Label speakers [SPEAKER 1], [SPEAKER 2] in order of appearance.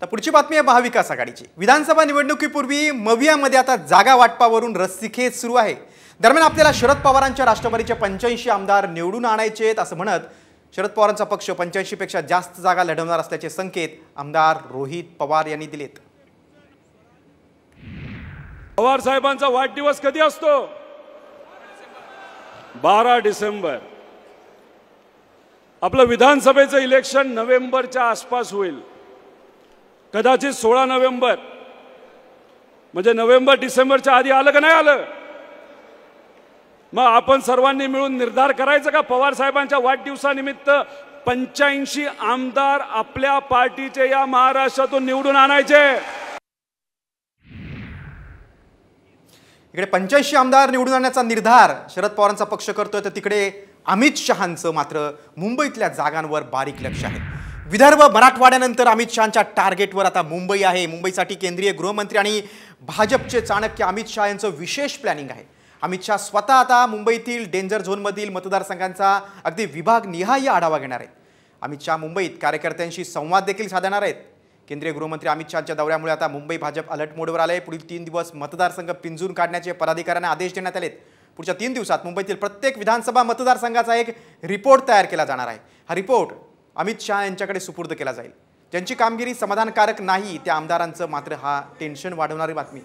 [SPEAKER 1] तर पुढची बातमी आहे महाविकास आघाडीची। विधानसभा निवडणुकीपूर्वी मवियामध्ये आता जागा वाटपावरून रस्सीखेच सुरू आहे। दरम्यान आपल्याला शरद पवारांच्या राष्ट्रवादीचे 85 आमदार निवडून आणायचे आहेत असं म्हणत शरद पवारांचा पक्ष 85 पेक्षा जास्त जागा लढवणार असल्याचे संकेत आमदार रोहित पवार यांनी दिलेत।
[SPEAKER 2] पवार साहेबांचा वाढदिवस कधी असतो? 12 डिसेंबर। आपलं विधानसभेचं इलेक्शन नोव्हेंबरच्या आसपास होईल, कदाचित 16 नोव्हेंबर। म्हणजे नोव्हेंबर डिसेंबरच्या आधी आलं का नाही आलं? मग आपण सर्वांनी मिळून निर्धार करायचा का पवार साहेबांच्या वाढदिवसानिमित्त 85 आमदार आपल्या पार्टीचे या महाराष्ट्रातून निवडून आणायचे।
[SPEAKER 1] इकडे 85 आमदार निवडून आणण्याचा निर्धार शरद पवारांचा पक्ष करतोय, तर तिकडे अमित शहांचं मात्र मुंबईतल्या जागांवर बारीक लक्ष आहे। विदर्भ मराठवाड्यानंतर अमित शहांच्या टार्गेटवर आता मुंबई आहे। मुंबईसाठी केंद्रीय गृहमंत्री आणि भाजपचे चाणक्य अमित शहा यांचं विशेष प्लॅनिंग आहे। अमित शहा स्वतः आता मुंबईतील डेंजर झोनमधील मतदारसंघांचा अगदी विभागनिहाय आढावा घेणार आहेत। अमित शहा मुंबईत कार्यकर्त्यांशी संवाद देखील साधणार आहेत। केंद्रीय गृहमंत्री अमित शहांच्या दौऱ्यामुळे आता मुंबई भाजप अलर्ट मोडवर आले। पुढील 3 दिवस मतदारसंघ पिंजून काढण्याचे पदाधिकाऱ्यांना आदेश देण्यात आलेत। पुढच्या 3 दिवसात मुंबईतील प्रत्येक विधानसभा मतदारसंघाचा एक रिपोर्ट तयार केला जाणार आहे। हा रिपोर्ट अमित शहा यांच्याकडे सुपूर्द केला जाईल। ज्यांची कामगिरी समाधानकारक नाही त्या आमदारांचं मात्र हा टेन्शन वाढवणारी बातमी।